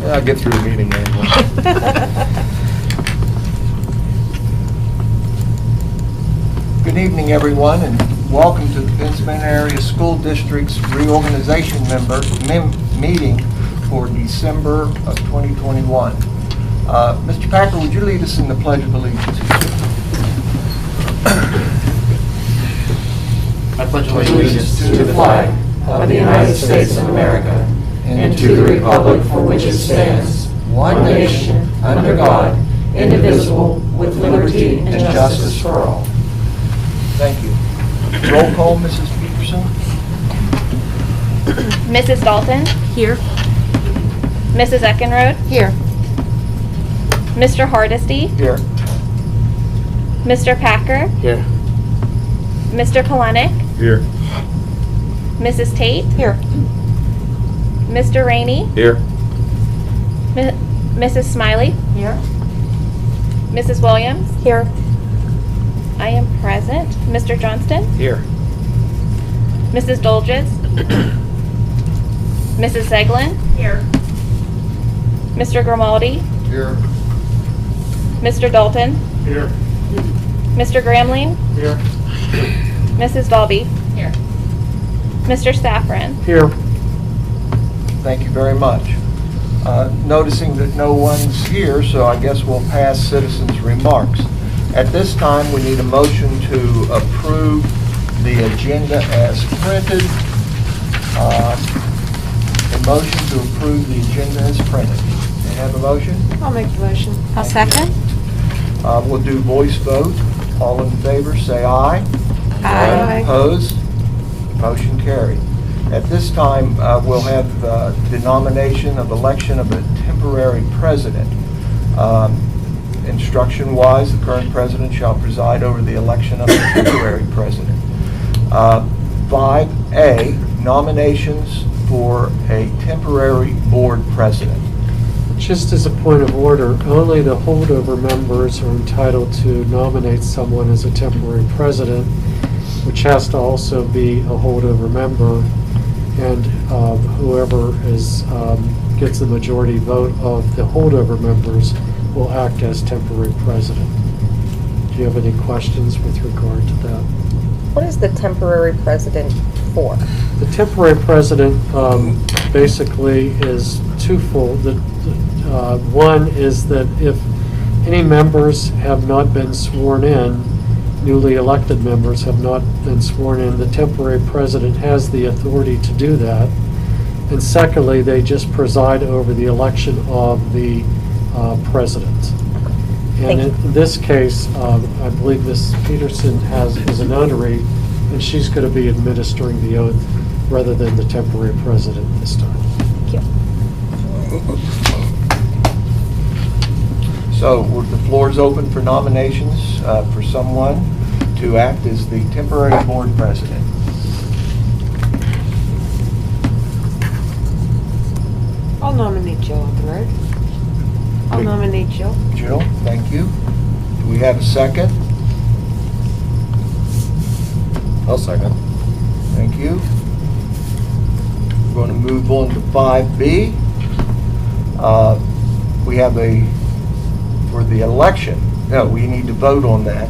I'll get through the meeting anyway. Good evening, everyone, and welcome to the Penn Area School District's Reorganization Meeting for December of 2021. Mr. Packer, would you lead us in the Pledge of Allegiance? I pledge allegiance to the flag of the United States of America and to the republic for which it stands, one nation, under God, indivisible, with liberty and justice for all. Thank you. Roll call, Mrs. Peterson. Mrs. Dalton? Here. Mrs. Eckenrode? Here. Mr. Hardesty? Here. Mr. Packer? Here. Mr. Kalenic? Here. Mrs. Tate? Here. Mr. Rainey? Here. Mrs. Smiley? Here. Mrs. Williams? Here. I am present. Mr. Johnston? Here. Mrs. Dolges? Mrs. Zeglin? Here. Mr. Grimaldi? Here. Mr. Dalton? Here. Mr. Gramling? Here. Mrs. Dalby? Here. Mr. Saffron? Here. Thank you very much. Noticing that no one's here, so I guess we'll pass citizens' remarks. At this time, we need a motion to approve the agenda as printed. A motion to approve the agenda as printed. May I have a motion? I'll make the motion. I'll second. We'll do voice vote. All in favor, say aye. Aye. Opposed? Motion carried. At this time, we'll have the nomination of election of a temporary president. Instruction-wise, the current president shall preside over the election of a temporary president. 5A, nominations for a temporary board president. Just as a point of order, only the holdover members are entitled to nominate someone as a temporary president, which has to also be a holdover member, and whoever gets the majority vote of the holdover members will act as temporary president. Do you have any questions with regard to that? What is the temporary president for? The temporary president basically is twofold. One is that if any members have not been sworn in, newly elected members have not been sworn in, the temporary president has the authority to do that. And secondly, they just preside over the election of the president. And in this case, I believe Ms. Peterson is a notary, and she's going to be administering the oath rather than the temporary president this time. Thank you. So the floor is open for nominations for someone to act as the temporary board president. I'll nominate Jill on the road. I'll nominate Jill. Jill, thank you. Do we have a second? I'll second. Thank you. We're going to move on to 5B. We have for the election. No, we need to vote on that.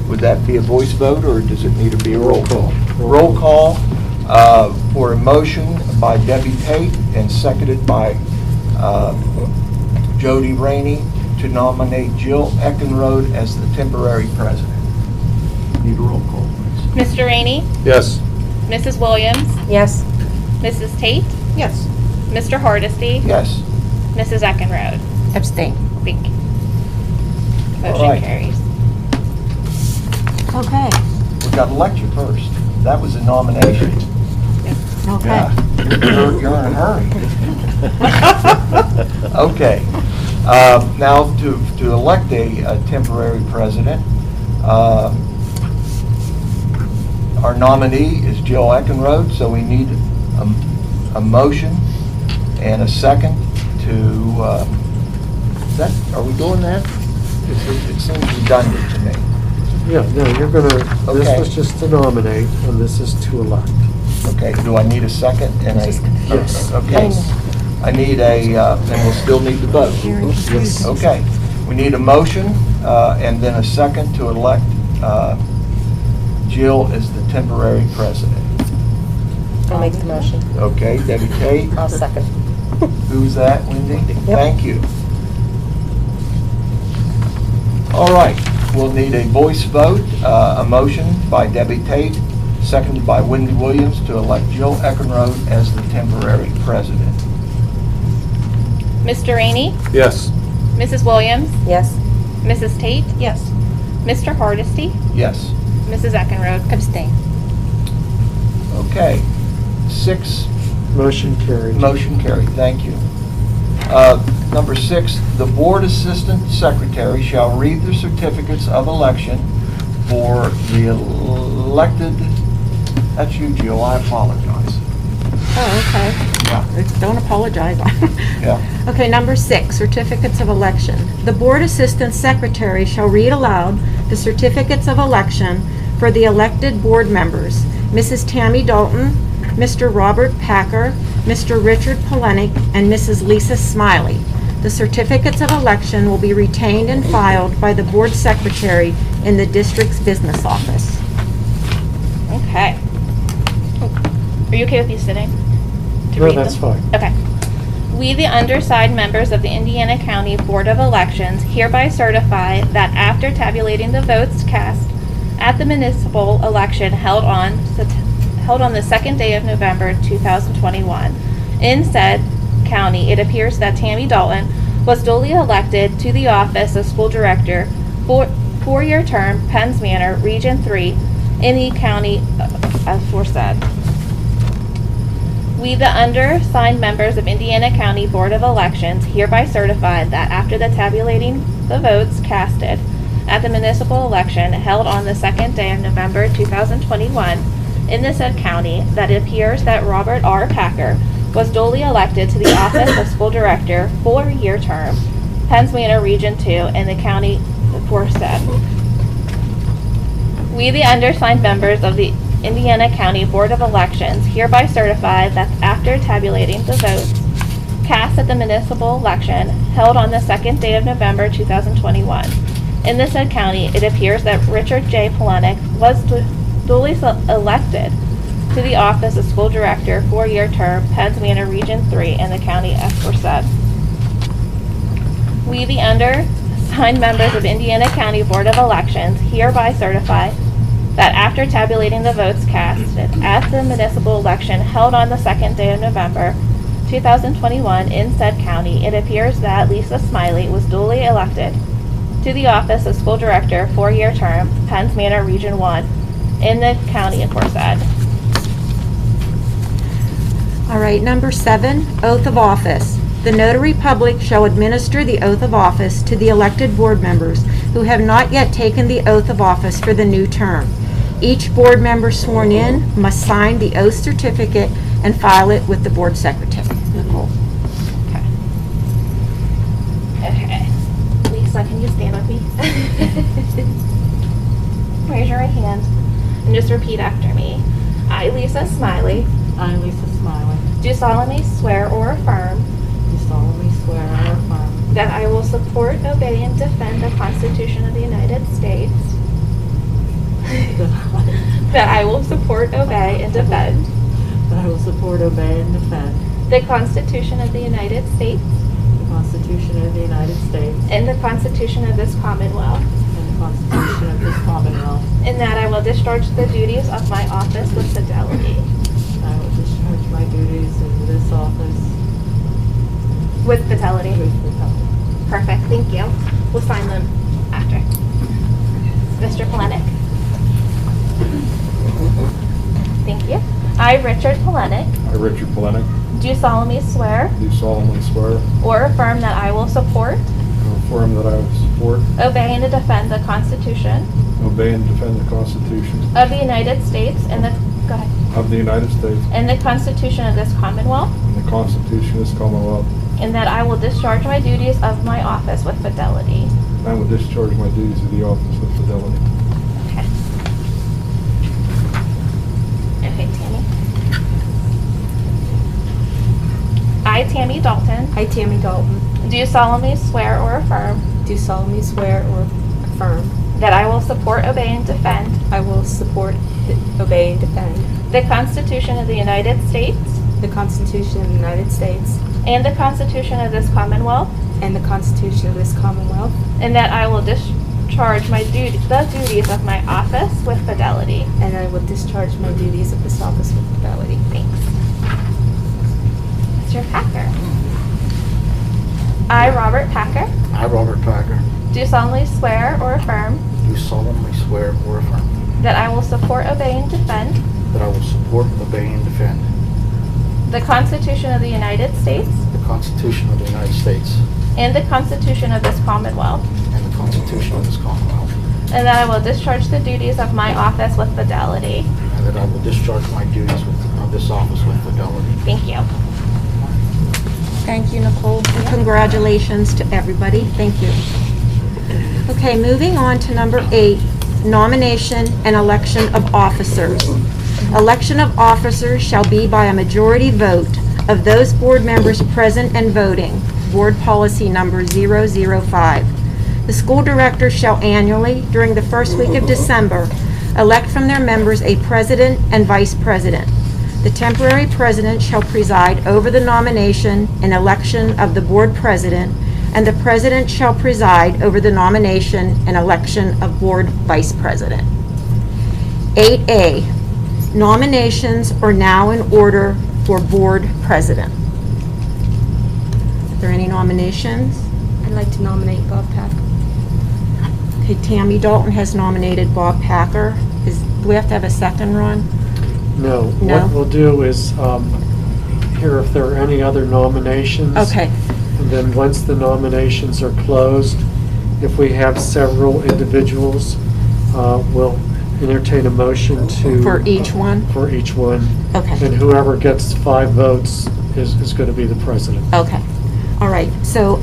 Would that be a voice vote, or does it need to be a roll call? Roll call for a motion by Debbie Tate and seconded by Jody Rainey to nominate Jill Eckenrode as the temporary president. Need a roll call, please. Mr. Rainey? Yes. Mrs. Williams? Yes. Mrs. Tate? Yes. Mr. Hardesty? Yes. Mrs. Eckenrode? Abstain. Thank you. All Motion right. carries. Okay. We got to elect you first. That was a nomination. Okay. Yeah. You're in a hurry. Okay. Now to elect a temporary president, our nominee is Jill Eckenrode, so we need a motion and a second to, are we doing that? It seems redundant to me. Yeah, no, you're going to, this Okay. was just to nominate, and this is to elect. Okay, do I need a second? And Yes. Okay. I need and we'll still need to vote. Yes. Okay. We need a motion and then a second to elect Jill as the temporary president. I'll make the motion. Okay, Debbie Tate. I'll second. Who's that, Wendy? Yep. Thank you. All right, we'll need a voice vote, a motion by Debbie Tate, seconded by Wendy Williams to elect Jill Eckenrode as the temporary president. Mr. Rainey? Yes. Mrs. Williams? Yes. Mrs. Tate? Yes. Mr. Hardesty? Yes. Mrs. Eckenrode? Abstain. Okay. 6, Motion carried. motion carried. Thank you. Number 6, the board assistant secretary shall read the certificates of election for the elected, that's you, Jill, I apologize. Oh, okay. Yeah, Don't apologize. yeah. Okay, number 6, certificates of election. The board assistant secretary shall read aloud the certificates of election for the elected board members, Mrs. Tammy Dalton, Mr. Robert Packer, Mr. Richard Polenick, and Mrs. Lisa Smiley. The certificates of election will be retained and filed by the board secretary in the district's business office. Okay. Are you okay with you sitting? To No, read that's them? fine. Okay. We, the undersigned members of the Indiana County Board of Elections, hereby certify that after tabulating the votes cast at the municipal election held on the second day of November 2021 in said county, it appears that Tammy Dalton was duly elected to the office of school director for four-year term, Penn's Manor, Region 3, in the county aforesaid. We, the undersigned members of Indiana County Board of Elections, hereby certify that after the tabulating the votes casted at the municipal election held on the second day of November 2021 in the said county, that it appears that Robert R. Packer was duly elected to the office of school director, four-year term, Penns Manor, Region 2, in the county aforesaid. We, the undersigned members of the Indiana County Board of Elections, hereby certify that after tabulating the votes cast at the municipal election held on the second day of November 2021 in the said county, it appears that Richard J. Polenick was duly elected to the office of school director, four-year term, Penns Manor, Region 3, in the county aforesaid. We, the undersigned members of Indiana County Board of Elections, hereby certify that after tabulating the votes cast at the municipal election held on the second day of November 2021 in said county, it appears that Lisa Smiley was duly elected to the office of school director, four-year term, Penns Manor, Region 1, in the county aforesaid. All right, number 7, oath of office. The notary public shall administer the oath of office to the elected board members who have not yet taken the oath of office for the new term. Each board member sworn in must sign the oath certificate and file it with the board secretary. Nicole. Okay. Lisa, can you stand with me? Raise your right hand and just repeat after me. I, Lisa Smiley, I, Lisa Smiley, do solemnly swear or affirm do solemnly swear or affirm that I will support, obey, and defend the Constitution of the United States. That I will support, obey, and defend that I will support, obey, and defend the Constitution of the United States the Constitution of the United States and the Constitution of this Commonwealth, and the Constitution of this Commonwealth. and that I will discharge the duties of my office with fidelity. I will discharge my duties in this office With fidelity. with fidelity. Perfect, thank you. We'll sign them after. Mr. Polenick. Thank you. I, Richard Polenick, I, Richard Polenick, do solemnly swear do solemnly swear or affirm that I will support, and affirm that I will support, obey, and defend the Constitution obey, and defend the Constitution of the United States and the, go ahead, of the United States and the Constitution of this Commonwealth, and the Constitution of this Commonwealth. and that I will discharge my duties of my office with fidelity. And I will discharge my duties of the office with fidelity. Okay. Okay, Tammy. I, Tammy Dalton, I, Tammy Dalton, do solemnly swear or affirm do solemnly swear or affirm that I will support, obey, and defend I will support, obey, and defend the Constitution of the United States the Constitution of the United States and the Constitution of this Commonwealth, and the Constitution of this Commonwealth, and that I will discharge the duties of my office with fidelity. and I will discharge my duties of this office with fidelity. Thanks. Mr. Packer. I, Robert Packer, I, Robert Packer, do solemnly swear or affirm do solemnly swear or affirm that I will support, obey, and defend that I will support, obey, and defend the Constitution of the United States the Constitution of the United States and the Constitution of this Commonwealth, and the Constitution of this Commonwealth, and that I will discharge the duties of my office with fidelity. and that I will discharge my duties of this office with fidelity. Thank you. Thank you, Nicole, and congratulations to everybody. Thank you. Okay, moving on to number 8, nomination and election of officers. Election of officers shall be by a majority vote of those board members present and voting. Board Policy Number 005. The school director shall annually, during the first week of December, elect from their members a president and vice president. The temporary president shall preside over the nomination and election of the board president, and the president shall preside over the nomination and election of board vice president. 8A, nominations are now in order for board president. Are there any nominations? I'd like to nominate Bob Packer. Okay, Tammy Dalton has nominated Bob Packer. Do we have to have a second, Ron? No. No? What we'll do is hear if there are any other nominations. Okay, And then once the nominations are closed, if we have several individuals, we'll entertain a motion to... for each one? For each one. Okay. And whoever gets 5 votes is going to be the president. Okay, all right, so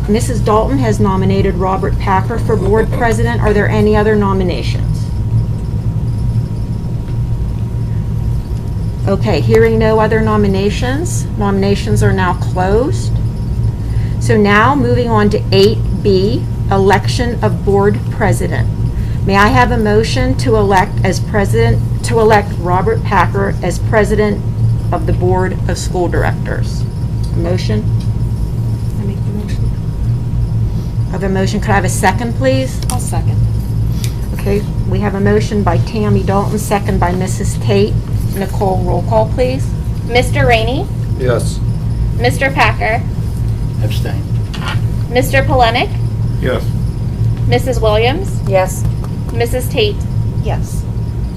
Mrs. Dalton has nominated Robert Packer for board president. Are there any other nominations? Okay, hearing no other nominations, nominations are now closed. So now moving on to 8B, election of board president. May I have a motion to elect Robert Packer as president of the Board of School Directors? A motion? I make the motion. I have a motion. Could I have a second, please? I'll second. Okay, we have a motion by Tammy Dalton, second by Mrs. Tate. Nicole, roll call, please. Mr. Rainey, Yes. Mr. Packer, Abstain. Mr. Polenick, Yes. Mrs. Williams, Yes. Mrs. Tate, Yes.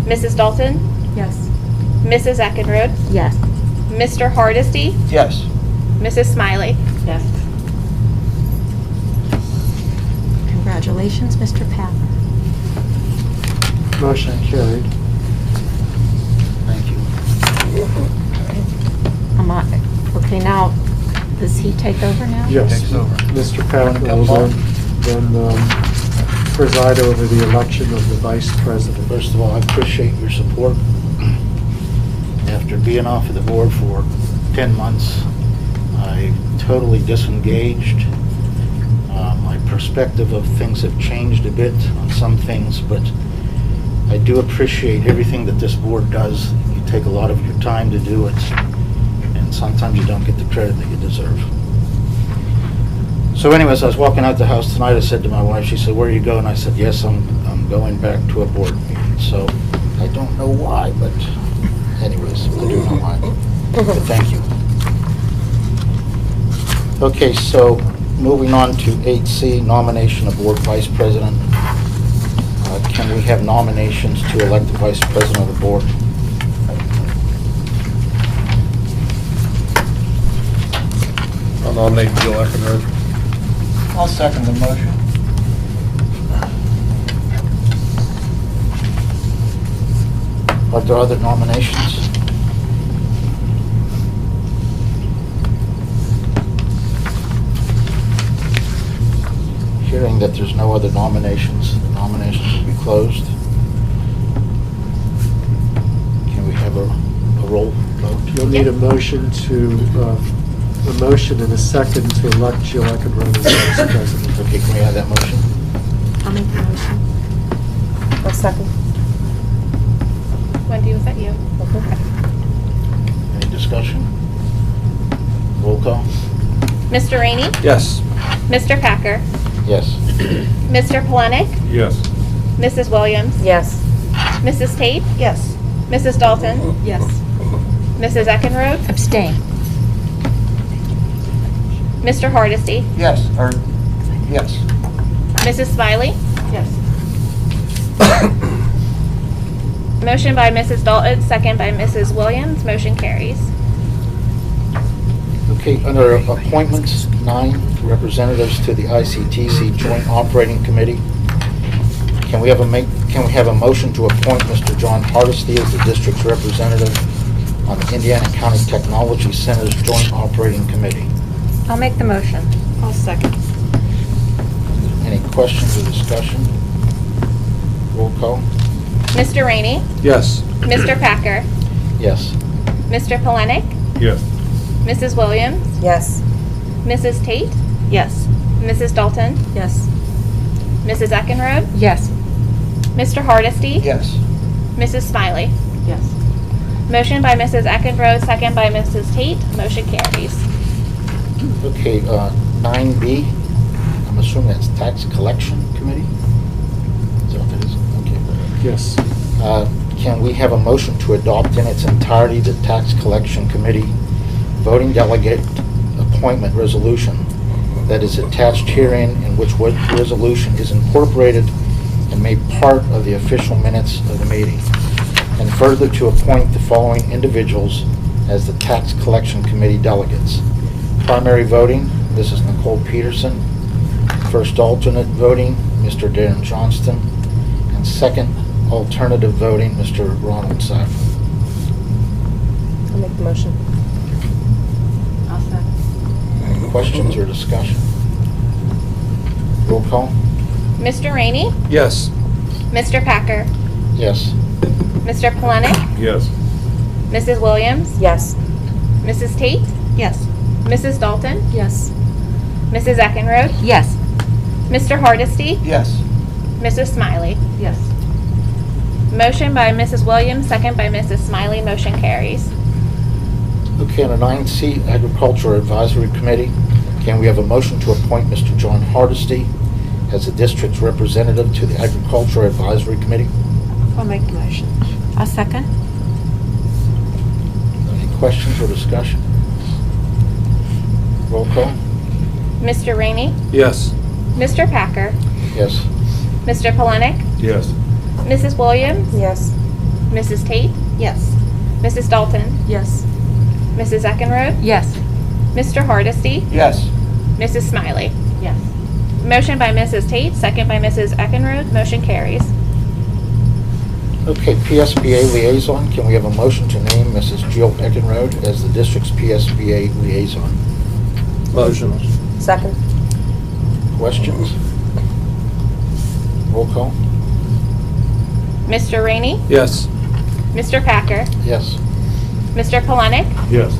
Mrs. Dalton, Yes. Mrs. Eckenrode, Yes. Mr. Hardesty, Yes. Mrs. Smiley. Yes. Congratulations, Mr. Packer. Motion carried. Thank you. Okay, now, does he take over now? Yes. Takes over. Mr. Packer Come will on. then preside over the election of the vice president. First of all, I appreciate your support. After being off of the board for 10 months, I totally disengaged. My perspective of things have changed a bit on some things, but I do appreciate everything that this board does. You take a lot of your time to do it, and sometimes you don't get the credit that you deserve. So anyways, I was walking out the house tonight, I said to my wife, she said, "Where are you going?" I said, "Yes, I'm going back to a board meeting." So I don't know why, but anyways, I do know why. But thank you. Okay, so moving on to 8C, nomination of board vice president. Can we have nominations to elect the vice president of the board? I'll nominate Jill Eckenrode. I'll second the motion. Are there other nominations? Hearing that there's no other nominations, the nominations will be closed. Can we have a roll vote? You'll need a motion to a motion and a second to elect Jill Eckenrode as vice president. Okay, can we have that motion? I'll make the motion. A second. Wendy, was that you? Any discussion? Roll call? Mr. Rainey? Yes. Mr. Packer? Yes. Mr. Polenick? Yes. Mrs. Williams? Yes. Mrs. Tate? Yes. Mrs. Dalton? Yes. Mrs. Eckenrode? Abstain. Mr. Hardesty? Yes, or, yes. Mrs. Smiley? Yes. Motion by Mrs. Dalton, second by Mrs. Williams. Motion carries. Okay, under appointments, 9 representatives to the ICTC Joint Operating Committee. Can we have a motion to appoint Mr. John Hardesty as the district's representative on the Indiana County Technology Center's Joint Operating Committee? I'll make the motion. I'll second. Any questions or discussion? Roll call? Mr. Rainey? Yes. Mr. Packer? Yes. Mr. Polenick? Yes. Mrs. Williams? Yes. Mrs. Tate? Yes. Mrs. Dalton? Yes. Mrs. Eckenrode? Yes. Mr. Hardesty? Yes. Mrs. Smiley? Yes. Motion by Mrs. Eckenrode, second by Mrs. Tate. Motion carries. Okay, 9B, I'm assuming that's Tax Collection Committee? Is that what that is? Okay. Yes. Can we have a motion to adopt in its entirety the Tax Collection Committee voting delegate appointment resolution that is attached herein, in which resolution is incorporated and made part of the official minutes of the meeting, and further to appoint the following individuals as the Tax Collection Committee delegates. Primary voting, Mrs. Nicole Peterson. First alternate voting, Mr. Darren Johnston. And second alternative voting, Mr. Ronald Seif. I'll make the motion. I'll second. Any questions or discussion? Roll call? Mr. Rainey? Yes. Mr. Packer? Yes. Mr. Polenick? Yes. Mrs. Williams? Yes. Mrs. Tate? Yes. Mrs. Dalton? Yes. Mrs. Eckenrode? Yes. Mr. Hardesty? Yes. Mrs. Smiley? Yes. Motion by Mrs. Williams, second by Mrs. Smiley. Motion carries. Okay, on a 9C, Agriculture Advisory Committee, can we have a motion to appoint Mr. John Hardesty as the district's representative to the Agriculture Advisory Committee? I'll make the motion. I'll second. Any questions or discussion? Roll call? Mr. Rainey? Yes. Mr. Packer? Yes. Mr. Polenick? Yes. Mrs. Williams? Yes. Mrs. Tate? Yes. Mrs. Dalton? Yes. Mrs. Eckenrode? Yes. Mr. Hardesty? Yes. Mrs. Smiley? Yes. Motion by Mrs. Tate, second by Mrs. Eckenrode. Motion carries. Okay, PSBA Liaison, can we have a motion to name Mrs. Jill Eckenrode as the district's PSBA Liaison? Motion. Second. Questions? Roll call? Mr. Rainey? Yes. Mr. Packer? Yes. Mr. Polenick? Yes.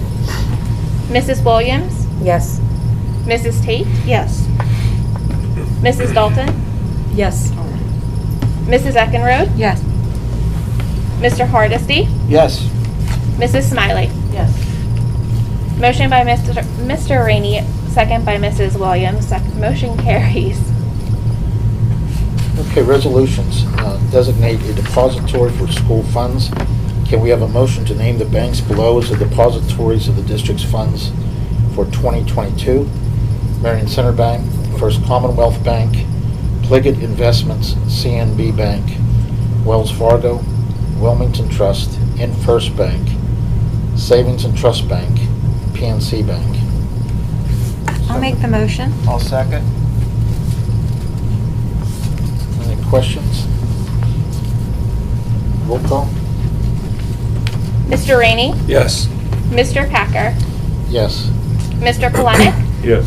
Mrs. Williams? Yes. Mrs. Tate? Yes. Mrs. Dalton? Yes. Mrs. Eckenrode? Yes. Mr. Hardesty? Yes. Mrs. Smiley? Yes. Motion by Mr. Rainey, second by Mrs. Williams. Motion carries. Okay, resolutions. Designate a depository for school funds. Can we have a motion to name the banks below as the depositories of the district's funds for 2022? Marion Center Bank, First Commonwealth Bank, Pliggett Investments, CNB Bank, Wells Fargo, Wilmington Trust, InFirst Bank, Savings and Trust Bank, PNC Bank. I'll make the motion. I'll second. Any questions? Roll call? Mr. Rainey? Yes. Mr. Packer? Yes. Mr. Polenick? Yes.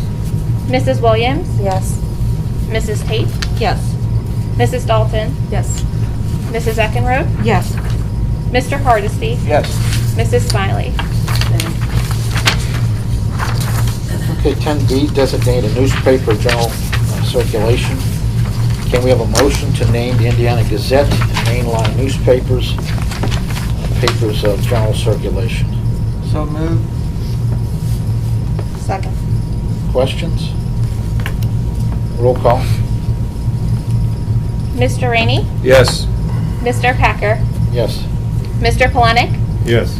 Mrs. Williams? Yes. Mrs. Tate? Yes. Mrs. Dalton? Yes. Mrs. Eckenrode? Yes. Mr. Hardesty? Yes. Mrs. Smiley? Okay, 10B, designate a newspaper general circulation. Can we have a motion to name the Indiana Gazette and mainline newspapers, papers of general circulation? So moved. Second. Questions? Roll call. Mr. Rainey? Yes. Mr. Packer? Yes. Mr. Polenick? Yes.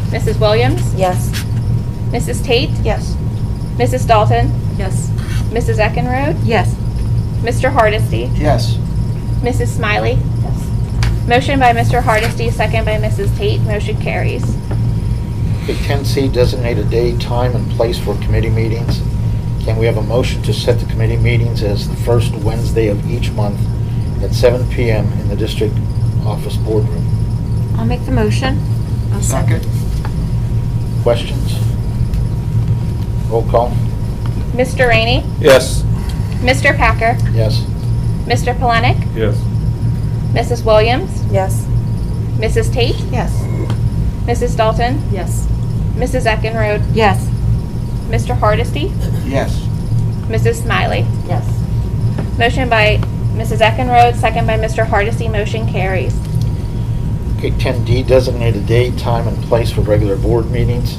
Mrs. Williams? Yes. Mrs. Tate? Yes. Mrs. Dalton? Yes. Mrs. Eckenrode? Yes. Mr. Hardesty? Yes. Mrs. Smiley? Motion by Mr. Hardesty, second by Mrs. Tate. Motion carries. Okay, 10C, designate a day, time, and place for committee meetings. Can we have a motion to set the committee meetings as the first Wednesday of each month at 7 p.m. in the district office boardroom? I'll make the motion. Second. Questions? Roll call. Mr. Rainey? Yes. Mr. Packer? Yes. Mr. Polenick? Yes. Mrs. Williams? Yes. Mrs. Tate? Yes. Mrs. Dalton? Yes. Mrs. Eckenrode? Yes. Mr. Hardesty? Yes. Mrs. Smiley? Yes. Motion by Mrs. Eckenrode, second by Mr. Hardesty. Motion carries. Okay, 10D, designate a day, time, and place for regular board meetings.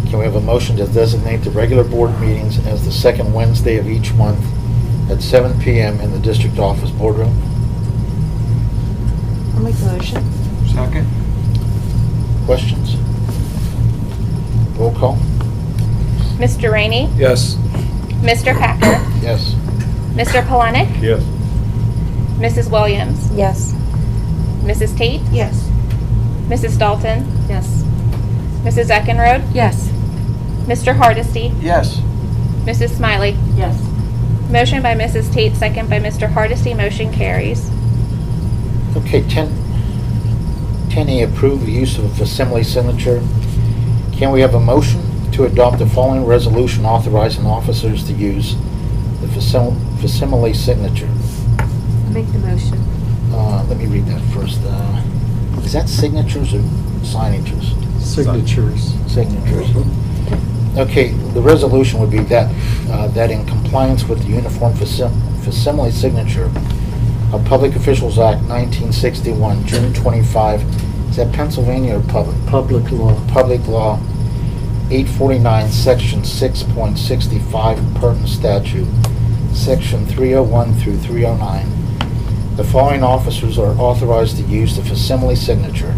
Can we have a motion to designate the regular board meetings as the second Wednesday of each month at 7 p.m. in the district office boardroom? I'll make the motion. Second. Questions? Roll call. Mr. Rainey? Yes. Mr. Packer? Yes. Mr. Polenick? Yes. Mrs. Williams? Yes. Mrs. Tate? Yes. Mrs. Dalton? Yes. Mrs. Eckenrode? Yes. Mr. Hardesty? Yes. Mrs. Smiley? Yes. Motion by Mrs. Tate, second by Mr. Hardesty. Motion carries. Okay, 10A, approve the use of a facsimile signature. Can we have a motion to adopt the following resolution authorizing officers to use the facsimile signature? I'll make the motion. Let me read that first. Is that signatures or signatures? Signatures. Signatures. Okay, the resolution would be that, that in compliance with the Uniform Facsimile Signature of Public Officials Act 1961, June 25, is that Pennsylvania or public? Public law. Public Law 849, Section 6.65, pertinent statute, Section 301 through 309. The following officers are authorized to use the facsimile signature: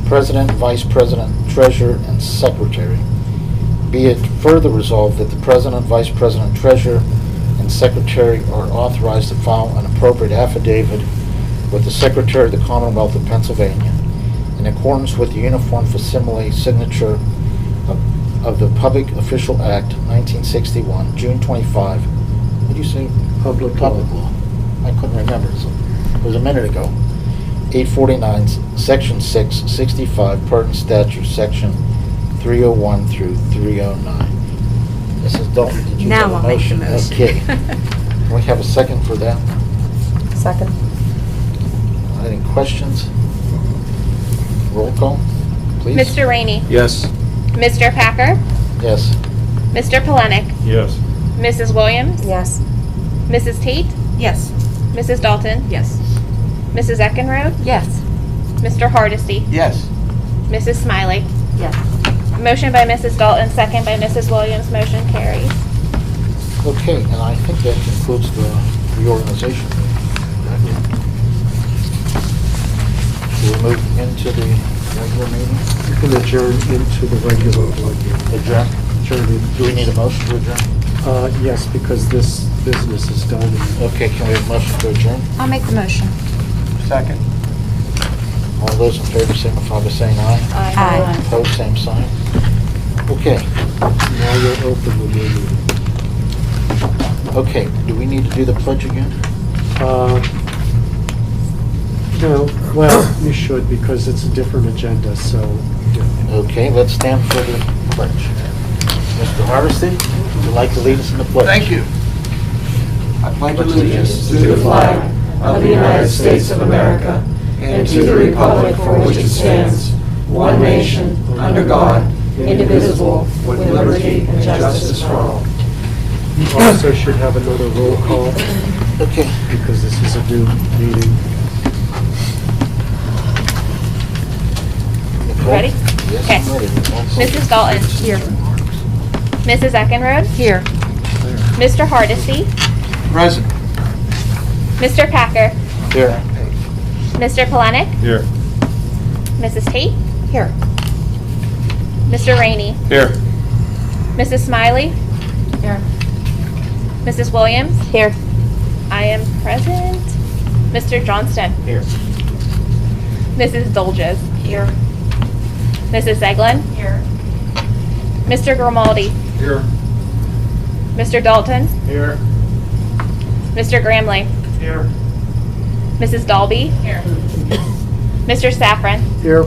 President, Vice President, Treasurer, and Secretary. Be it further resolved that the President, Vice President, Treasurer, and Secretary are authorized to file an appropriate affidavit with the Secretary of the Commonwealth of Pennsylvania in accordance with the Uniform Facsimile Signature of the Public Official Act 1961, June 25. What did you say? Public Public law. law. I couldn't remember. It was a minute ago. 849, Section 665, pertinent statute, Section 301 through 309. Mrs. Dalton, did you Now have a I'll make the motion. Okay. Can we have a second for that? Second. Any questions? Roll call, please. Mr. Rainey? Yes. Mr. Packer? Yes. Mr. Polenick? Yes. Mrs. Williams? Yes. Mrs. Tate? Yes. Mrs. Dalton? Yes. Mrs. Eckenrode? Yes. Mr. Hardesty? Yes. Mrs. Smiley? Yes. Motion by Mrs. Dalton, second by Mrs. Williams. Motion carries. Okay, and I think that concludes the reorganization. We'll move into the regular meeting. You can adjourn into the regular board meeting. Adjourn. Adjourn Do we need a motion to adjourn? Yes, because this business is done. Okay, can we have a motion to adjourn? I'll make the motion. Second. All those in favor signify by saying aye. Aye. Opposed, same sign. Okay, Now you'll open the meeting. okay, do we need to do the pledge again? No, well, you should because it's a different agenda, so. Okay, let's stand for the pledge. Mr. Hardesty, would you like to lead us in the pledge? Thank you. I pledge allegiance To the flag of the United States of America and to the republic for which it stands, one nation, under God, indivisible, with liberty and justice for all. also should have another roll call Okay. because this is a new meeting. Ready? Yes, Okay. I'm ready. Mrs. Dalton. Here. Mrs. Eckenrode. Here. Mr. Hardesty. Present. Mr. Packer. Here. Mr. Polenick. Here. Mrs. Tate. Here. Mr. Rainey. Here. Mrs. Smiley. Here. Mrs. Williams. Here. I am present. Mr. Johnston. Here. Mrs. Dolges. Here. Mrs. Eglin. Here. Mr. Grimaldi. Here. Mr. Dalton. Here. Mr. Gramley. Here. Mrs. Dalby. Here. Mr. Safran. Here.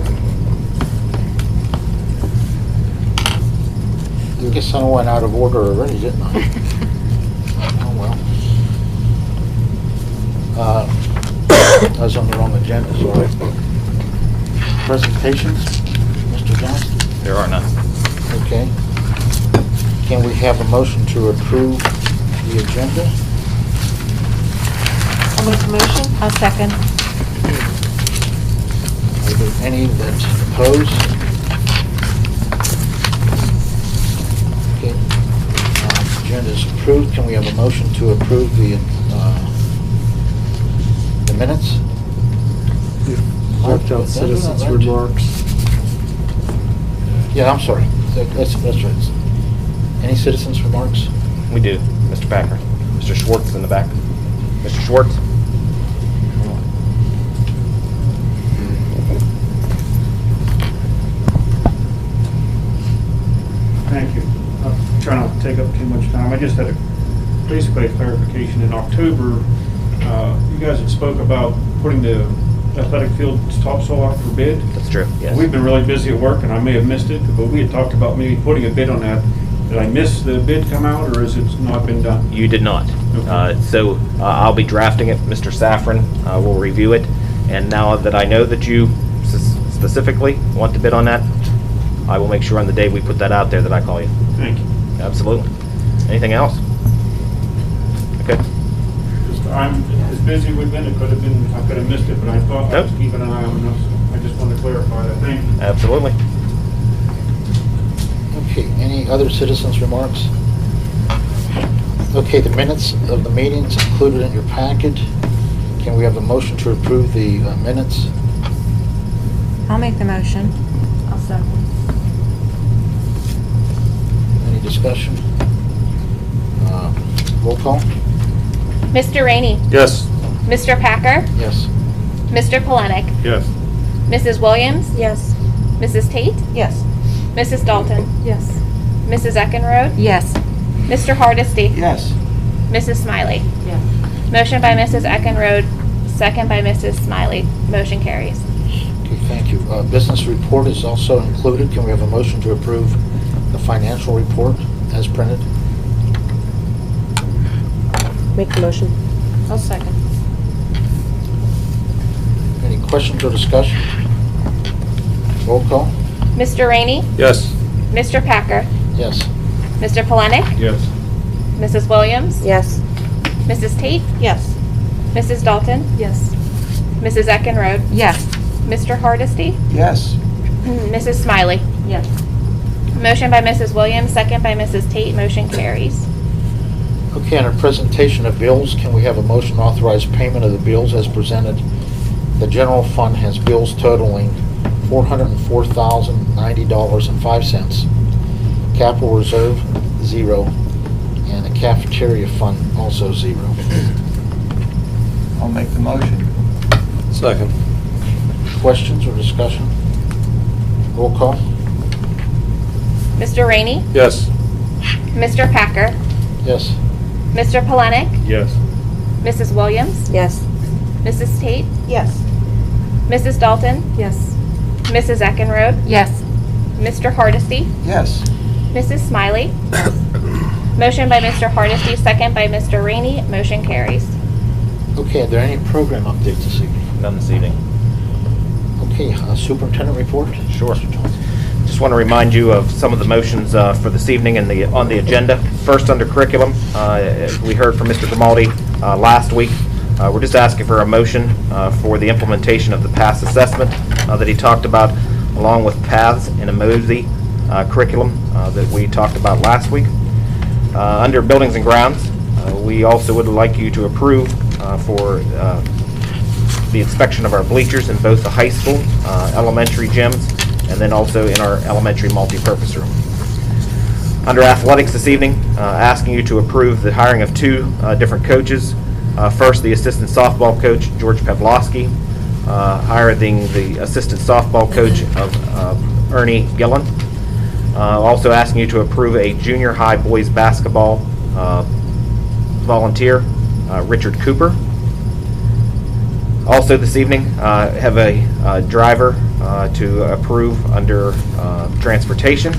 I guess I went out of order already, didn't I? Oh, well. I was on the wrong agenda, sorry. Presentations, Mr. Johnston? There are none. Okay. Can we have a motion to approve the agenda? I'll make the motion. I'll second. Are there any that oppose? Okay. Agenda is approved. Can we have a motion to approve the minutes? Left out citizens' remarks. Yeah, I'm sorry. That's right. Any citizens' remarks? We do. Mr. Packer. Mr. Schwartz in the back. Mr. Schwartz? Thank you. I'll try not to take up too much time. I just had basically a clarification. In October, you guys had spoke about putting the athletic field topsoil out for bid. That's true, yes. We've been really busy at work, and I may have missed it, but we had talked about maybe putting a bid on that. Did I miss the bid come out, or has it not been done? You did not. Okay. So I'll be drafting it. Mr. Safran will review it. And now that I know that you specifically want to bid on that, I will make sure on the day we put that out there that I call you. Thank you. Absolutely. Anything else? Okay. Just, I'm as busy we've been, I could have missed it, but I thought I was Nope. keeping an eye on it. So I just wanted to clarify that. Thank you. Absolutely. Okay, any other citizens' remarks? Okay, the minutes of the meetings included in your packet. Can we have a motion to approve the minutes? I'll make the motion. I'll second. Any discussion? Roll call? Mr. Rainey. Yes. Mr. Packer. Yes. Mr. Polenick. Yes. Mrs. Williams. Yes. Mrs. Tate. Yes. Mrs. Dalton. Yes. Mrs. Eckenrode. Yes. Mr. Hardesty. Yes. Mrs. Smiley. Yes. Motion by Mrs. Eckenrode, second by Mrs. Smiley. Motion carries. Okay, thank you. Business report is also included. Can we have a motion to approve the financial report as printed? Make the motion. I'll second. Any questions or discussion? Roll call? Mr. Rainey. Yes. Mr. Packer. Yes. Mr. Polenick. Yes. Mrs. Williams. Yes. Mrs. Tate. Yes. Mrs. Dalton. Yes. Mrs. Eckenrode. Yes. Mr. Hardesty. Yes. Mrs. Smiley. Yes. Motion by Mrs. Williams, second by Mrs. Tate. Motion carries. Okay, on our presentation of bills, can we have a motion to authorize payment of the bills as presented? The general fund has bills totaling $404,090.05. Capital reserve, 0. And the cafeteria fund, also 0. I'll make the motion. Second. Questions or discussion? Roll call? Mr. Rainey. Yes. Mr. Packer. Yes. Mr. Polenick. Yes. Mrs. Williams. Yes. Mrs. Tate. Yes. Mrs. Dalton. Yes. Mrs. Eckenrode. Yes. Mr. Hardesty. Yes. Mrs. Smiley. Motion by Mr. Hardesty, second by Mr. Rainey. Motion carries. Okay, are there any program updates this evening? None this evening. Okay, superintendent report? Sure. Mr. Johnson. Just want to remind you of some of the motions for this evening on the agenda. First, under curriculum, we heard from Mr. Grimaldi last week. We're just asking for a motion for the implementation of the PASS assessment that he talked about, along with PATHS and EMOSI curriculum that we talked about last week. Under buildings and grounds, we also would like you to approve for the inspection of our bleachers in both the high school, elementary gyms, and then also in our elementary multipurpose room. Under athletics this evening, asking you to approve the hiring of two different coaches. First, the assistant softball coach, George Pavlovsky, hiring the assistant softball coach of Ernie Gillen. Also asking you to approve a junior high boys basketball volunteer, Richard Cooper. Also this evening, have a driver to approve under transportation,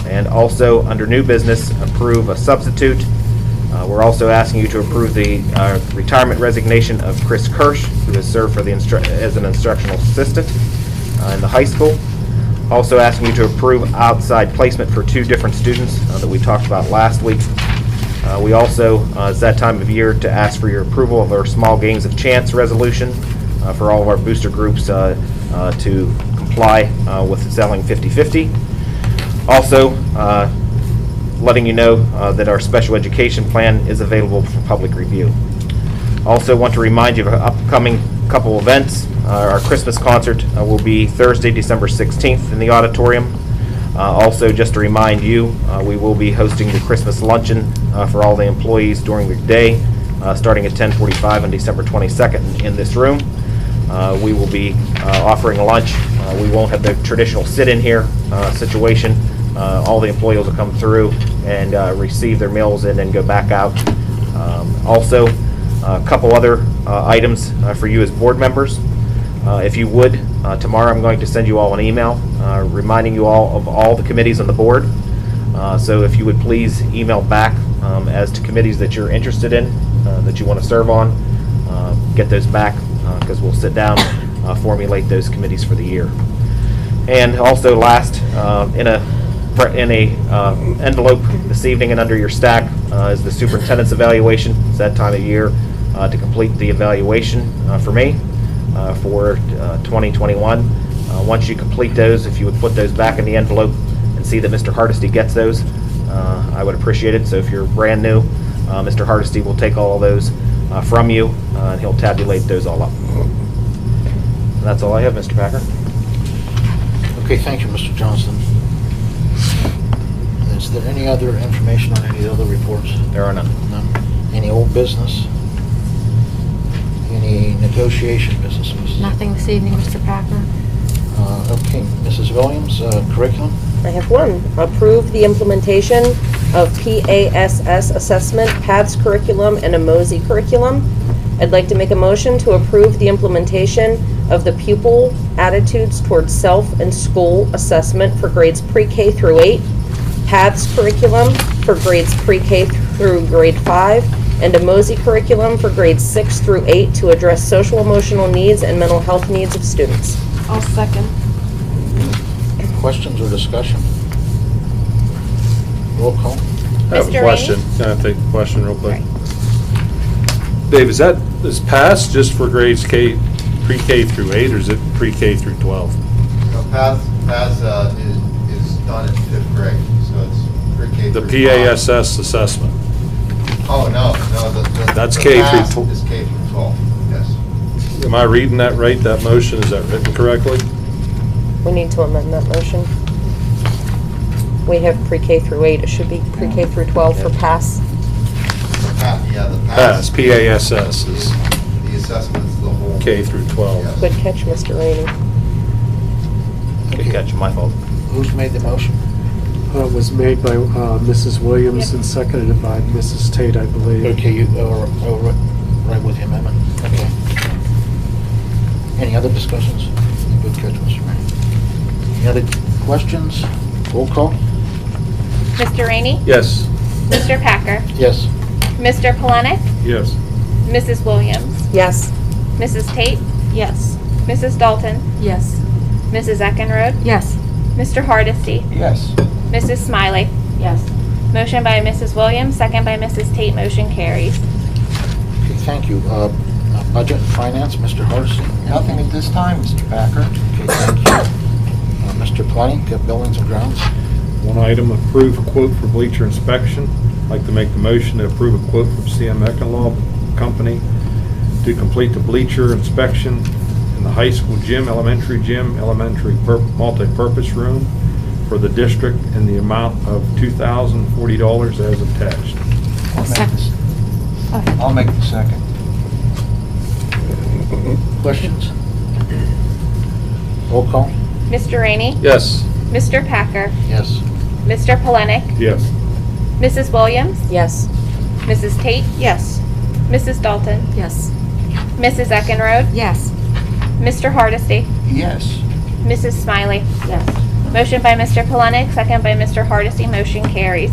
and also under new business, approve a substitute. We're also asking you to approve the retirement resignation of Chris Kirsch, who has served for as an instructional assistant in the high school. Also asking you to approve outside placement for two different students that we talked about last week. We also, it's that time of year to ask for your approval of our small games of chance resolution for all of our booster groups to comply with selling 50/50. Also, letting you know that our special education plan is available for public review. Also want to remind you of an upcoming couple events. Our Christmas concert will be Thursday, December 16th in the auditorium. Also, just to remind you, we will be hosting the Christmas luncheon for all the employees during the day, starting at 10:45 on December 22nd in this room. We will be offering lunch. We won't have the traditional sit-in here situation. All the employees will come through and receive their meals and then go back out. Also, a couple other items for you as board members. If you would, tomorrow I'm going to send you all an email reminding you all of all the committees on the board. So if you would please email back as to committees that you're interested in, that you want to serve on, get those back because we'll sit down, formulate those committees for the year. And also last, in a envelope this evening and under your stack is the superintendent's evaluation. It's that time of year to complete the evaluation for me for 2021. Once you complete those, if you would put those back in the envelope and see that Mr. Hardesty gets those, I would appreciate it. So if you're brand new, Mr. Hardesty will take all of those from you and he'll tabulate those all up. And that's all I have, Mr. Packer. Okay, thank you, Mr. Johnston. Is there any other information on any of the other reports? There are none. None. Any old business? Any negotiation business? Nothing this evening, Mr. Packer. Okay, Mrs. Williams, curriculum? I have one. Approve the implementation of PASS assessment, PATHS curriculum, and EMOSI curriculum. I'd like to make a motion to approve the implementation of the pupil attitudes towards self and school assessment for grades pre-K through 8, PATHS curriculum for grades pre-K through grade 5, and EMOSI curriculum for grades 6 through 8 to address social emotional needs and mental health needs of students. I'll second. Questions or discussion? Roll call. I have Mr. a Rainey? question. Can I take the question real quick? Dave, is PASS just for grades pre-K through 8, or is it pre-K through 12? PASS is done in 5th grade, so it's pre-K The through 5. PASS assessment. Oh, no, That's the K PASS through is K through 12, yes. Am I reading that right, that motion? Is that written correctly? We need to amend that motion. We have pre-K through 8. It should be pre-K through 12 for PASS. Yeah, the PASS, PASS, PASS is the assessment's the whole. K through 12. Yes. Good catch, Mr. Rainey. Good catch, my fault. Who's made the motion? Was made by Mrs. Williams Yep. and seconded by Mrs. Tate, I believe. Okay, you are right with the amendment. Okay. Any other discussions? Good catch, Mr. Rainey. Any other questions? Roll call? Mr. Rainey? Yes. Mr. Packer? Yes. Mr. Polenick? Yes. Mrs. Williams? Yes. Mrs. Tate? Yes. Mrs. Dalton? Yes. Mrs. Eckenrode? Yes. Mr. Hardesty, Yes. Mrs. Smiley. Yes. Motion by Mrs. Williams, second by Mrs. Tate, motion carries. Okay, thank you. Budget and Finance, Mr. Hardesty. Nothing at this time, Mr. Packer. Okay, thank you. Mr. Plank, Buildings and Grounds. One item, approve a quote for bleacher inspection. I'd like to make the motion to approve a quote from CM Ecolab Company to complete the bleacher inspection in the high school gym, elementary multi-purpose room for the district in the amount of $2,040 as attached. I'll make the second. Questions? Roll call. Mr. Rainey, Yes. Mr. Packer, Yes. Mr. Polenick, Yes. Mrs. Williams, Yes. Mrs. Tate, Yes. Mrs. Dalton, Yes. Mrs. Eckenrode, Yes. Mr. Hardesty, Yes. Mrs. Smiley. Yes. Motion by Mr. Polenick, second by Mr. Hardesty, motion carries.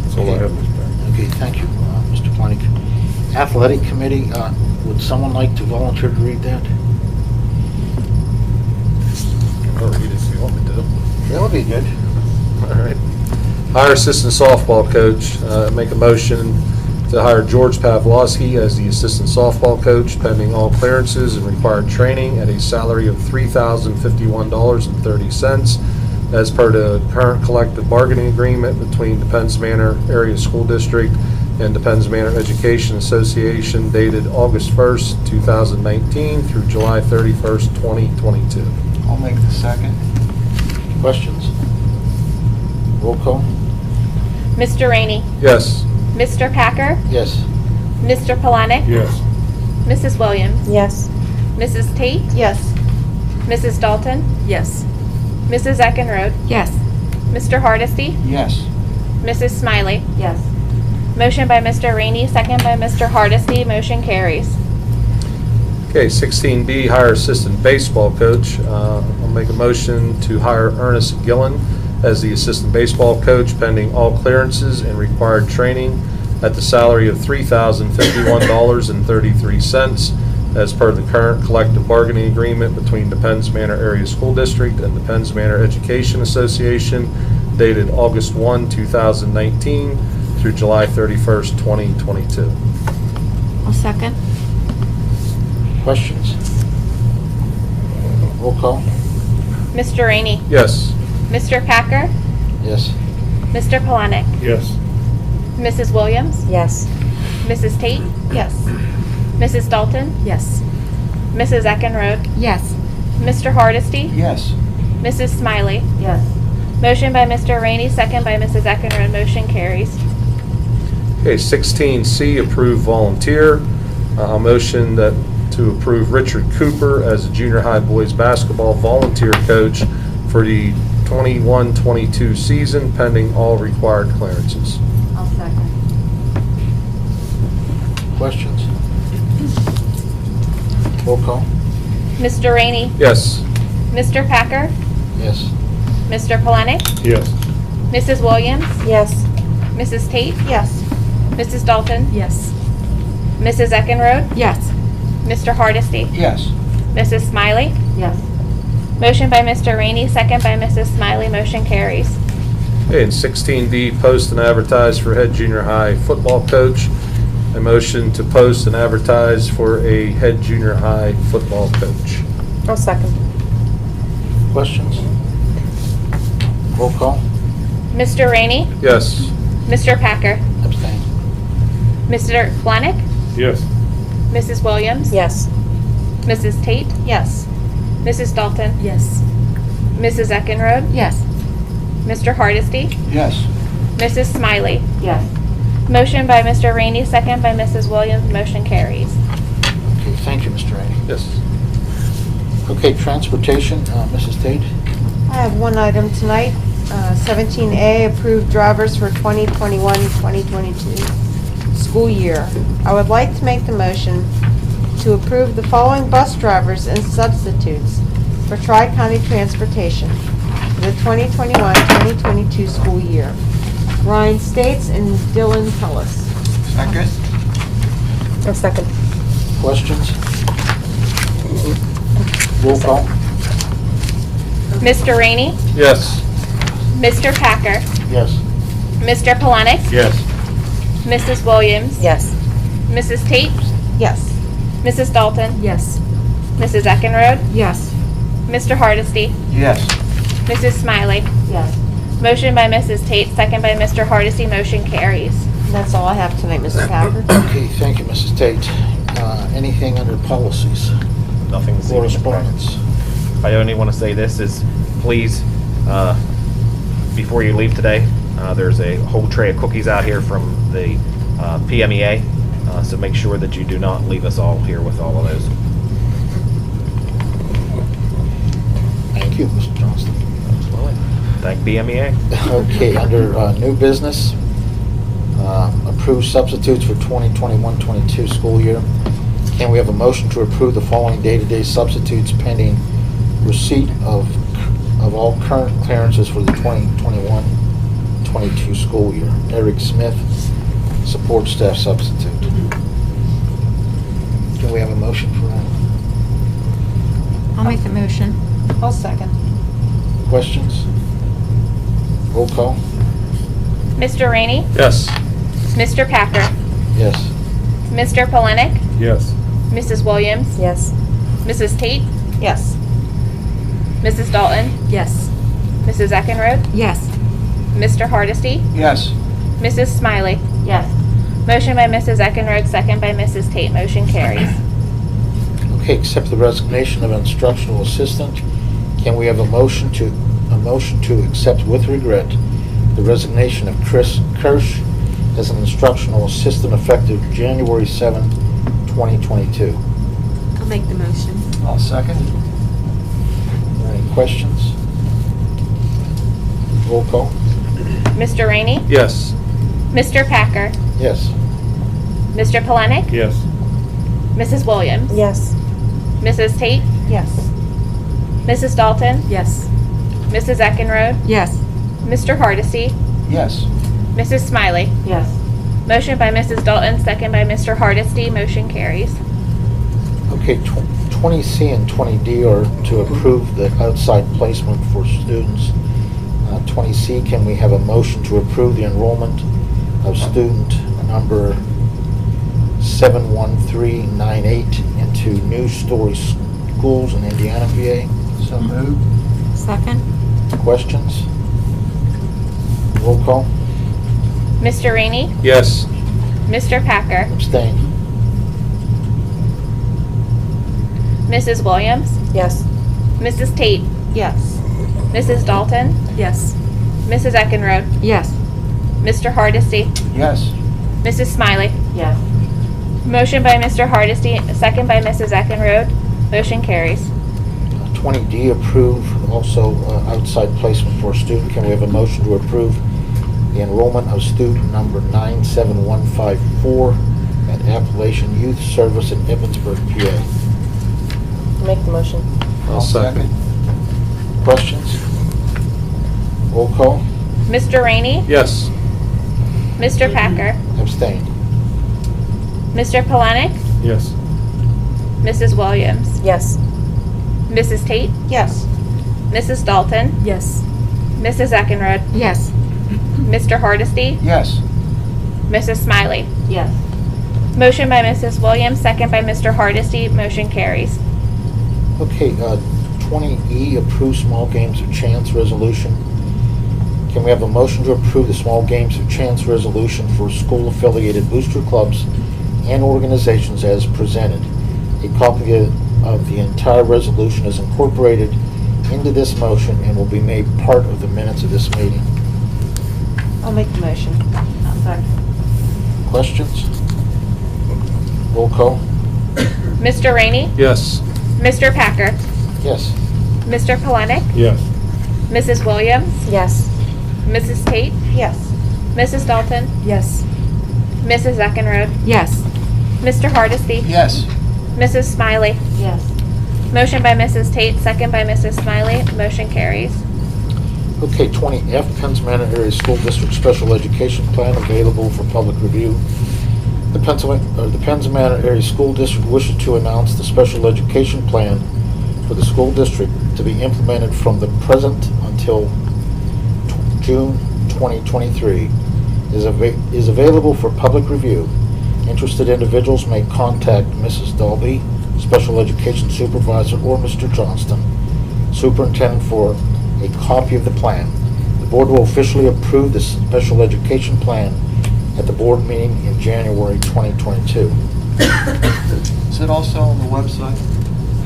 That's all I have, Mr. Packer. Okay, thank you, Mr. Plank. Athletic Committee, would someone like to volunteer to read that? I'll read it if you want me to. That would be good. All right. Hire assistant softball coach. Make a motion to hire George Pavlowski as the assistant softball coach pending all clearances and required training at a salary of $3,051.30 as per the current collective bargaining agreement between the Penn Manor Area School District and the Penn Manor Education Association dated August 1st, 2019 through July 31st, 2022. I'll make the second. Questions? Roll call. Mr. Rainey, Yes. Mr. Packer, Yes. Mr. Polenick, Yes. Mrs. Williams, Yes. Mrs. Tate, Yes. Mrs. Dalton, Yes. Mrs. Eckenrode, Yes. Mr. Hardesty, Yes. Mrs. Smiley. Yes. Motion by Mr. Rainey, second by Mr. Hardesty, motion carries. Okay, 16B, hire assistant baseball coach. I'll make a motion to hire Ernest Gillen as the assistant baseball coach pending all clearances and required training at the salary of $3,051.33 as per the current collective bargaining agreement between the Penn Manor Area School District and the Penn Manor Education Association dated August 1, 2019 through July 31st, 2022. I'll second. Questions? Roll call. Mr. Rainey, Yes. Mr. Packer, Yes. Mr. Polenick, Yes. Mrs. Williams, Yes. Mrs. Tate, Yes. Mrs. Dalton, Yes. Mrs. Eckenrode, Yes. Mr. Hardesty, Yes. Mrs. Smiley. Yes. Motion by Mr. Rainey, second by Mrs. Eckenrode, motion carries. Okay, 16C, approve volunteer. A motion that to approve Richard Cooper as a junior high boys basketball volunteer coach for the 21-22 season pending all required clearances. I'll second. Questions? Roll call. Mr. Rainey, Yes. Mr. Packer, Yes. Mr. Polenick, Yes. Mrs. Williams, Yes. Mrs. Tate, Yes. Mrs. Dalton, Yes. Mrs. Eckenrode, Yes. Mr. Hardesty, Yes. Mrs. Smiley. Yes. Motion by Mr. Rainey, second by Mrs. Smiley, motion carries. Okay, and 16D, post and advertise for head junior high football coach. A motion to post and advertise for a head junior high football coach. I'll second. Questions? Roll call. Mr. Rainey, Yes. Mr. Packer, Abstain. Mr. Polenick, Yes. Mrs. Williams, Yes. Mrs. Tate, Yes. Mrs. Dalton, Yes. Mrs. Eckenrode, Yes. Mr. Hardesty, Yes. Mrs. Smiley. Yes. Motion by Mr. Rainey, second by Mrs. Williams, motion carries. Okay, thank you, Mr. Rainey. Yes. Okay, transportation, Mrs. Tate. I have one item tonight, 17A, approved drivers for 2021-2022 school year. I would like to make the motion to approve the following bus drivers and substitutes for Tri-County Transportation for the 2021-2022 school year. Ryan States and Dylan Pellis. Second. I'll second. Questions? Roll call. Mr. Rainey, Yes. Mr. Packer, Yes. Mr. Polanic, Yes. Mrs. Williams, Yes. Mrs. Tate, Yes. Mrs. Dalton, Yes. Mrs. Eckenrode, Yes. Mr. Hardesty, Yes. Mrs. Smiley. Yes. Motion by Mrs. Tate, second by Mr. Hardesty, motion carries. That's all I have tonight, Mrs. Packer. Okay, thank you, Mrs. Tate. Anything under policies? Nothing this evening, Mr. President. Correspondence? I only want to say this is, please, before you leave today, there's a whole tray of cookies out here from the PMEA, so make sure that you do not leave us all here with all of those. Thank you, Mr. Johnston. Thank PMEA. Okay, under new business, approved substitutes for 2021-22 school year. Can we have a motion to approve the following day-to-day substitutes pending receipt of all current clearances for the 2021-22 school year? Eric Smith, support staff substitute. Can we have a motion for that? I'll make the motion. I'll second. Questions? Roll call? Mr. Rainey, Yes. Mr. Packer, Yes. Mr. Polanic, Yes. Mrs. Williams, Yes. Mrs. Tate, Yes. Mrs. Dalton, Yes. Mrs. Eckenrode, Yes. Mr. Hardesty, Yes. Mrs. Smiley. Yes. Motion by Mrs. Eckenrode, second by Mrs. Tate, motion carries. Okay, accept the resignation of instructional assistant. Can we have a motion to accept with regret the resignation of Chris Kirsch as an instructional assistant effective January 7, 2022? I'll make the motion. I'll second. Are there any questions? Roll call? Mr. Rainey, Yes. Mr. Packer, Yes. Mr. Polanic, Yes. Mrs. Williams, Yes. Mrs. Tate, Yes. Mrs. Dalton, Yes. Mrs. Eckenrode, Yes. Mr. Hardesty, Yes. Mrs. Smiley. Yes. Motion by Mrs. Dalton, second by Mr. Hardesty, motion carries. Okay, 20C and 20D are to approve the outside placement for students. 20C, can we have a motion to approve the enrollment of student number 71398 into New Story Schools in Indiana, PA? So moved. Second? Questions? Roll call? Mr. Rainey, Yes. Mr. Packer, Abstain. Mrs. Williams, Yes. Mrs. Tate, Yes. Mrs. Dalton, Yes. Mrs. Eckenrode, Yes. Mr. Hardesty, Yes. Mrs. Smiley. Yes. Motion by Mr. Hardesty, second by Mrs. Eckenrode, motion carries. 20D, approve also outside placement for a student. Can we have a motion to approve the enrollment of student number 97154 at Appalachian Youth Service in Evansburg, PA? Make the motion. I'll second. Questions? Roll call? Mr. Rainey, Yes. Mr. Packer, Abstain. Mr. Polanic, Yes. Mrs. Williams, Yes. Mrs. Tate, Yes. Mrs. Dalton, Yes. Mrs. Eckenrode, Yes. Mr. Hardesty, Yes. Mrs. Smiley. Yes. Motion by Mrs. Williams, second by Mr. Hardesty, motion carries. Okay, 20E, approve small games of chance resolution. Can we have a motion to approve the small games of chance resolution for school-affiliated booster clubs and organizations as presented? A copy of the entire resolution is incorporated into this motion and will be made part of the minutes of this meeting. I'll make the motion. I'll second. Questions? Roll call? Mr. Rainey, Yes. Mr. Packer, Yes. Mr. Polanic, Yes. Mrs. Williams, Yes. Mrs. Tate, Yes. Mrs. Dalton, Yes. Mrs. Eckenrode, Yes. Mr. Hardesty, Yes. Mrs. Smiley. Yes. Motion by Mrs. Tate, second by Mrs. Smiley, motion carries. Okay, 20F, Penn Area School District Special Education Plan available for public review. The Penn Area School District wishes to announce the special education plan for the school district to be implemented from the present until June 2023 is available for public review. Interested individuals may contact Mrs. Dolby, Special Education Supervisor, or Mr. Johnston, Superintendent, for a copy of the plan. The board will officially approve the special education plan at the board meeting in January 2022. Is it also on the website?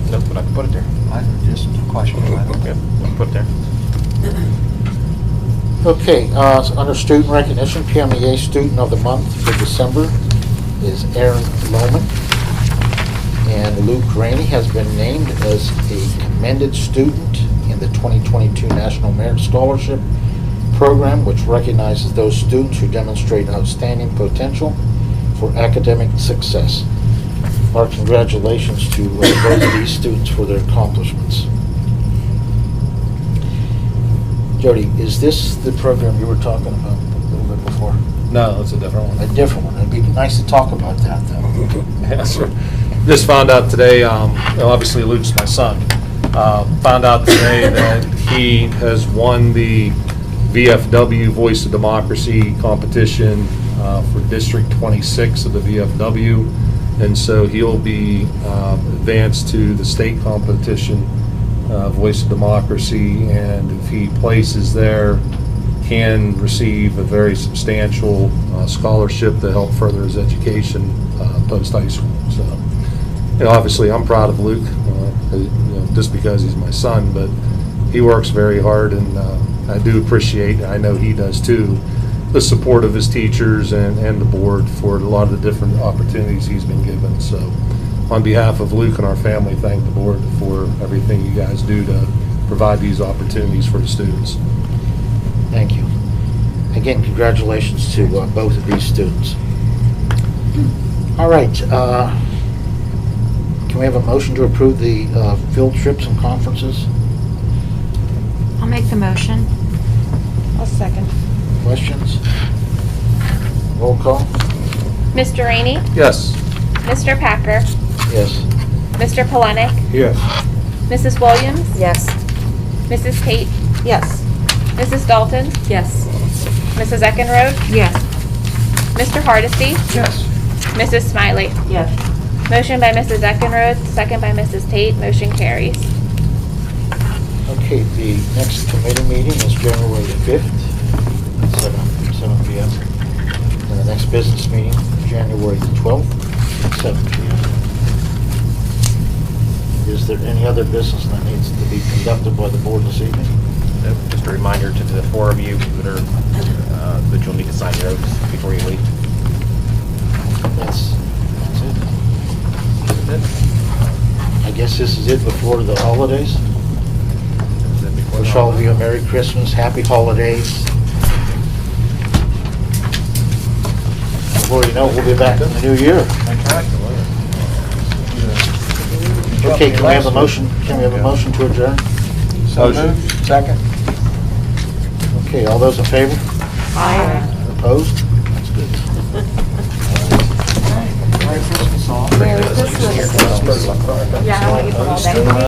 Nope, but I can put it there. I just question that. Yep, put it there. Okay, under student recognition, PMASD Student of the Month for December is Aaron Lohman. And Luke Rainey has been named as a commended student in the 2022 National Merit Scholarship Program, which recognizes those students who demonstrate outstanding potential for academic success. Our congratulations to both of these students for their accomplishments. Jody, is this the program you were talking about a little bit before? No, it's a different one. A different one. It'd be nice to talk about that, though. Yeah, sir. Just found out today, obviously Luke's my son, found out today that he has won the VFW Voice of Democracy competition for District 26 of the VFW. And so he'll be advanced to the state competition, Voice of Democracy, and if he places there, can receive a very substantial scholarship to help further his education post-high school. So, obviously I'm proud of Luke, just because he's my son, but he works very hard, and I do appreciate, I know he does too, the support of his teachers and the board for a lot of the different opportunities he's been given. So on behalf of Luke and our family, thank the board for everything you guys do to provide these opportunities for the students. Thank you. Again, congratulations to both of these students. All right. Can we have a motion to approve the field trips and conferences? I'll make the motion. I'll second. Questions? Roll call? Mr. Rainey? Yes. Mr. Packer? Yes. Mr. Polenick? Yes. Mrs. Williams? Yes. Mrs. Tate? Yes. Mrs. Dalton? Yes. Mrs. Eckenrode? Yes. Mr. Hardesty? Yes. Mrs. Smiley? Yes. Motion by Mrs. Eckenrode, second by Mrs. Tate. Motion carries. Okay, the next committee meeting is January 5th at 7 p.m. And the next business meeting, January 12th at 7 p.m. Is there any other business that needs to be conducted by the board this evening? Nope, just a reminder to the four of you that you'll need to sign your oaths before you leave. That's it. I guess this is it before the holidays. Wish all of you a Merry Christmas, Happy Holidays. Before you know it, we'll be back in the new year. Okay, can we have a motion? Can we have a motion to adjourn? So moved. Second. Okay, all those in favor? Aye. Opposed? That's good. Merry Christmas all. Merry Christmas. Yeah, I want you to put all that.